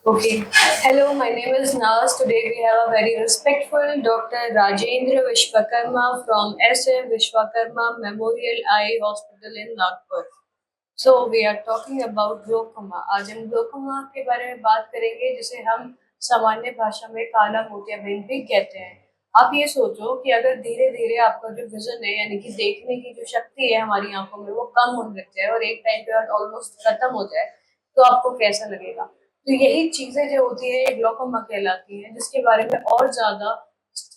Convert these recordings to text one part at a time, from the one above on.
Okay. Hello, my name is Naz. Today we have a very respectful Dr. Rajendra Vishwakarma from SM Vishwakarma Memorial Eye Hospital in Nagpur. So we are talking about glaucoma. आज हम glaucoma के बारे में बात करेंगे जिसे हम सामान्य भाषा में काला मोतियाबिंद भी कहते हैं। आप ये सोचो कि अगर धीरे धीरे आपका जो विजन है यानी कि देखने की जो शक्ति है हमारी आंखों में वो कम होने लग जाए और एक टाइम पे बाद ऑलमोस्ट खत्म हो जाए तो आपको कैसा लगेगा। तो यही चीजें जो होती है ये ग्लोकोमा कहलाती है जिसके बारे में और ज्यादा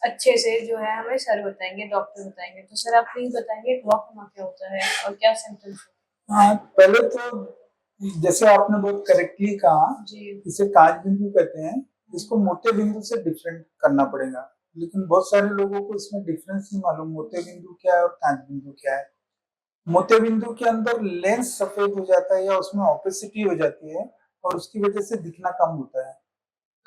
अच्छे से जो है हमें सर बताएंगे, डॉक्टर बताएंगे। तो सर आप प्लीज बताएंगे ग्लोकोमा क्या होता है और क्या सिम्टम्स। हाँ, पहले तो जैसे आपने बहुत करेक्टली कहा, जी। इसे कांच बिंदु कहते हैं। इसको मोटे बिंदु से डिफरेंट करना पड़ेगा, लेकिन बहुत सारे लोगों को इसमें डिफरेंस नहीं मालूम, मोटे बिंदु क्या है और कांच बिंदु क्या है। मोटे बिंदु के अंदर लेंस सफेद हो जाता है या उसमें ओपेसिटी हो जाती है और उसकी वजह से दिखना कम होता है।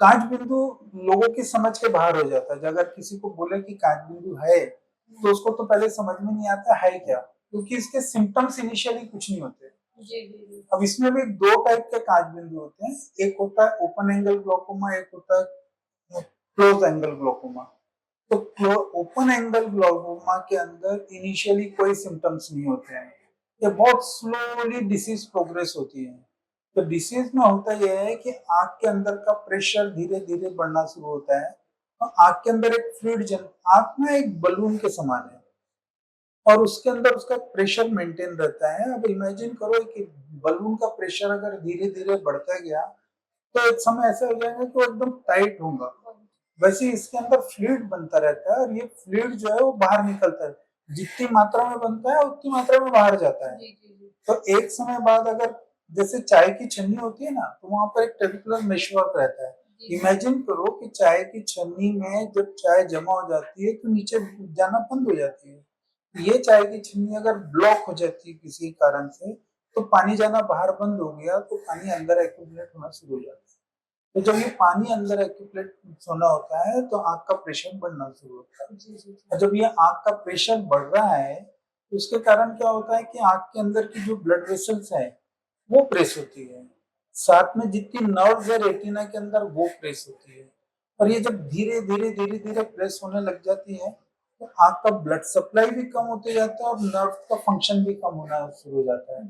कांच बिंदु लोगों की समझ के बाहर हो जाता है। अगर किसी को बोले कि कांच बिंदु है तो उसको तो पहले समझ में नहीं आता है क्या, क्योंकि इसके सिम्टम्स इनिशियली कुछ नहीं होते। जी जी जी। अब इसमें भी दो टाइप के कांच बिंदु होते हैं, एक होता है ओपन एंगल ग्लोकोमा, एक होता है क्लोज एंगल ग्लोकोमा। तो ओपन एंगल ग्लोकोमा के अंदर इनिशियली कोई सिम्टम्स नहीं होते हैं, ये बहुत स्लोली डिसीज प्रोग्रेस होती है। तो डिसीज में होता यह है कि आंख के अंदर का प्रेशर धीरे धीरे बढ़ना शुरू होता है और आंख के अंदर एक फ्लूइड आंख में एक बलून के समान है और उसके अंदर उसका प्रेशर मेंटेन रहता है। अब इमेजिन करो कि बलून का प्रेशर अगर धीरे धीरे बढ़ता गया तो एक समय ऐसा हो जाएगा कि वो एकदम टाइट होगा। वैसे ही इसके अंदर फ्लूइड बनता रहता है और ये फ्लूइड जो है वो बाहर निकलता है, जितनी मात्रा में बनता है उतनी मात्रा में बाहर जाता है। तो एक समय बाद अगर जैसे चाय की छन्नी होती है ना, तो वहां पर एक पर्टिकुलर मेशवर्क रहता है। इमेजिन करो कि चाय की छन्नी में जब चाय जमा हो जाती है तो नीचे जाना बंद हो जाती है। ये चाय की छन्नी अगर ब्लॉक हो जाती है किसी कारण से, तो पानी जाना बाहर बंद हो गया तो पानी अंदर एक्यूमुलेट होना शुरू हो जाता है। तो जब ये पानी अंदर एक्यूमुलेट होना होता है तो आंख का प्रेशर बढ़ना शुरू होता है। और जब ये आंख का प्रेशर बढ़ रहा है तो उसके कारण क्या होता है कि आंख के अंदर की जो ब्लड वेसल्स है वो प्रेस होती है, साथ में जितनी नर्व्स है रेटिना के अंदर वो प्रेस होती है। और ये जब धीरे धीरे धीरे धीरे प्रेस होने लग जाती है तो आंख का ब्लड सप्लाई भी कम होते जाता है और नर्व का फंक्शन भी कम होना शुरू हो जाता है।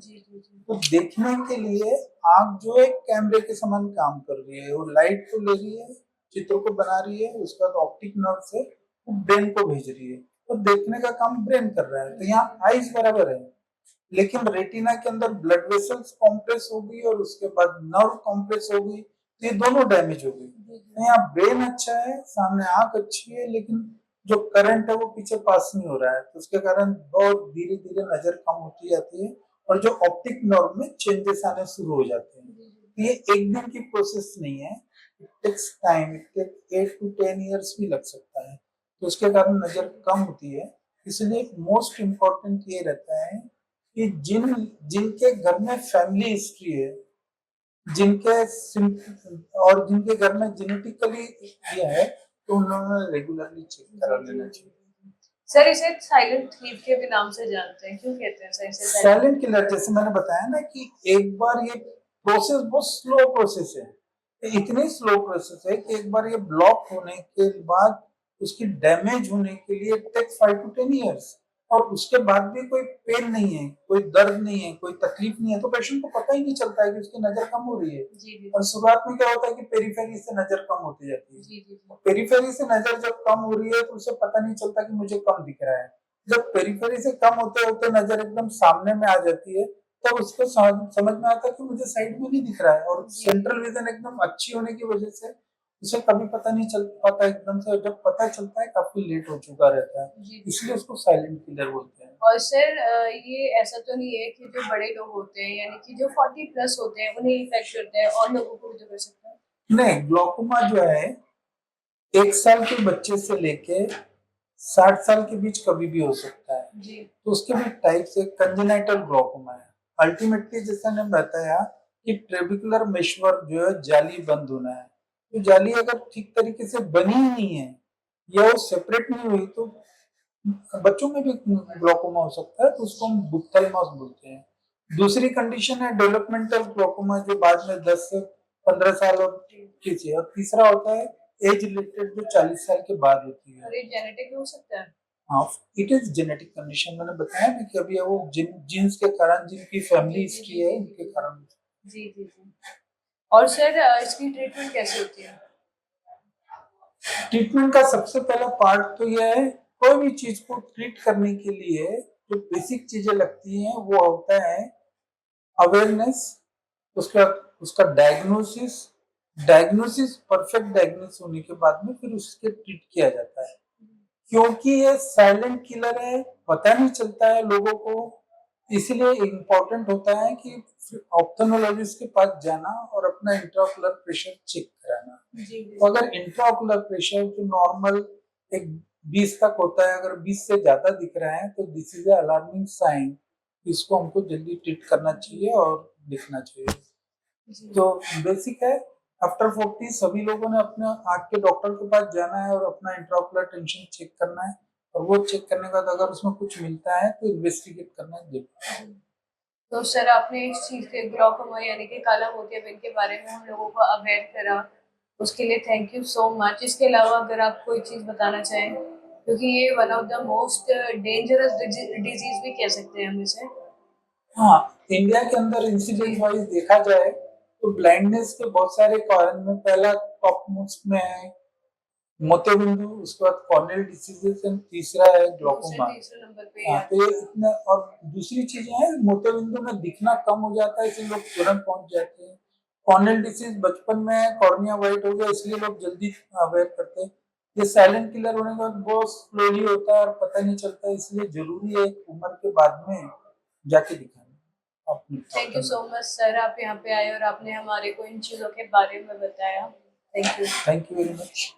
तो देखने के लिए आंख जो है कैमरे के समान काम कर रही है, वो लाइट को ले रही है, चित्र को बना रही है, उसका ऑप्टिक नर्व से ब्रेन को भेज रही है, तो देखने का काम ब्रेन कर रहा है। तो यहाँ आइज बराबर है, लेकिन रेटिना के अंदर ब्लड वेसल्स कॉम्प्रेस हो गई और उसके बाद नर्व कॉम्प्रेस हो गई, तो ये दोनों डैमेज हो गई। तो यहाँ ब्रेन अच्छा है, सामने आंख अच्छी है, लेकिन जो करंट है वो पीछे पास नहीं हो रहा है, तो उसके कारण बहुत धीरे धीरे नजर कम होती जाती है और जो ऑप्टिक नर्व में चेंजेस आने शुरू हो जाते हैं। तो ये एक दिन की प्रोसेस नहीं है, it takes time, it takes 8 to 10 years भी लग सकता है। तो उसके कारण नजर कम होती है। इसलिए मोस्ट इम्पोर्टेंट ये रहता है कि जिनके घर में फैमिली हिस्ट्री है, जिनके और जिनके घर में जेनेटिकली ये है, तो उन्होंने रेगुलरली चेक करा लेना चाहिए। सर इसे साइलेंट थीफ के भी नाम से जानते हैं, क्यों कहते हैं सर इसे साइलेंट किलर? जैसे मैंने बताया ना कि एक बार ये प्रोसेस बहुत स्लो प्रोसेस है, इतनी स्लो प्रोसेस है कि एक बार ये ब्लॉक होने के बाद उसकी डैमेज होने के लिए टेक 5 to 10 years, और उसके बाद भी कोई पेन नहीं है, कोई दर्द नहीं है, कोई तकलीफ नहीं है, तो पेशेंट को पता ही नहीं चलता है कि उसकी नजर कम हो रही है। और शुरुआत में क्या होता है कि पेरिफेरी से नजर कम होती जाती है। पेरिफेरी से नजर जब कम हो रही है तो उसे पता नहीं चलता कि मुझे कम दिख रहा है। जब पेरिफेरी से कम होते होते नजर एकदम सामने में आ जाती है तब उसको समझ में आता है कि मुझे साइड में नहीं दिख रहा है, और सेंट्रल विजन एकदम अच्छी होने की वजह से उसे कभी पता नहीं चल पाता एकदम से, जब पता चलता है काफी लेट हो चुका रहता है, इसलिए उसको साइलेंट किलर बोलते हैं। और सर ये ऐसा तो नहीं है कि जो बड़े लोग होते हैं यानी कि जो 40+ होते हैं उन्हें इफेक्ट करता है और लोगों को भी तो कर सकता है? नहीं, ग्लोकोमा जो है 1 साल के बच्चे से लेके 60 साल के बीच कभी भी हो सकता है जी। तो उसके भी टाइप से कंजेनाइटल ग्लोकोमा है। अल्टीमेटली जैसा ने बताया कि ट्रेबिकुलर मेशवर्क जो है जाली बंद होना है, तो जाली अगर ठीक तरीके से बनी ही नहीं है या वो सेपरेट नहीं हुई तो बच्चों में भी ग्लोकोमा हो सकता है, तो उसको हम बुप्थेल्मास बोलते हैं। दूसरी कंडीशन है डेवलपमेंटल ग्लोकोमा, जो बाद में 10 से 15 साल और कीजिए। और तीसरा होता है एज रिलेटेड, जो 40 साल के बाद होती है। और ये जेनेटिक हो सकता है? हाँ, इट इज जेनेटिक कंडीशन। मैंने बताया ना कि अभी वो जीन्स के कारण, जिनकी फैमिली हिस्ट्री है उनके कारण। जी जी जी। और सर इसकी ट्रीटमेंट कैसे होती है? ट्रीटमेंट का सबसे पहला पार्ट तो यह है, कोई भी चीज को ट्रीट करने के लिए जो बेसिक चीजें लगती हैं वो होता है अवेयरनेस, उसका उसका डायग्नोसिस। डायग्नोसिस परफेक्ट डायग्नोसिस होने के बाद में फिर उसके ट्रीट किया जाता है। क्योंकि ये साइलेंट किलर है, पता नहीं चलता है लोगों को, इसलिए इम्पोर्टेंट होता है कि ऑप्थेल्मोलॉजिस्ट के पास जाना और अपना इंट्राओकुलर प्रेशर चेक कराना। तो अगर इंट्राओकुलर प्रेशर जो नॉर्मल एक 20 तक होता है, अगर 20 से ज्यादा दिख रहा है तो दिस इज अलार्मिंग साइन, इसको हमको जल्दी ट्रीट करना चाहिए और दिखना चाहिए। तो बेसिक है, आफ्टर 40 सभी लोगों ने अपने आंख के डॉक्टर के पास जाना है और अपना इंट्राओकुलर टेंशन चेक करना है, और वो चेक करने के बाद अगर उसमें कुछ मिलता है तो इन्वेस्टिगेट करना जरूरी है। तो सर आपने इस चीज़ के ग्लॉकोमा यानी कि काला मोतियाबिंद के बारे में हम लोगों को अवेयर करा, उसके लिए थैंक यू सो मच। इसके अलावा अगर आप कोई चीज़ बताना चाहें, क्योंकि ये one of the most dangerous disease भी कह सकते हैं हम इसे। हाँ, इंडिया के अंदर इंसिडेंट वाइज देखा जाए तो ब्लाइंडनेस के बहुत सारे कारण में पहला टॉप मोस्ट में है मोतियाबिंदु, उसके बाद कॉर्नियल डिसीजेस, एंड तीसरा है ग्लूकोमा। तीसरे नंबर पे हाँ, तो ये इतना, और दूसरी चीजें हैं, मोतियाबिंदु में दिखना कम हो जाता है इसलिए लोग तुरंत पहुंच जाते हैं। कॉर्नियल डिसीज बचपन में है, कॉर्निया वाइट हो गया इसलिए लोग जल्दी अवेयर करते हैं। ये साइलेंट किलर होने के बाद बहुत स्लोली होता है और पता नहीं चलता, इसलिए जरूरी है उम्र के बाद में जाके दिखाना। Thank you so much sir, आप यहाँ पे आए और आपने हमारे को इन चीज़ों के बारे में बताया। Thank you. Thank you very much.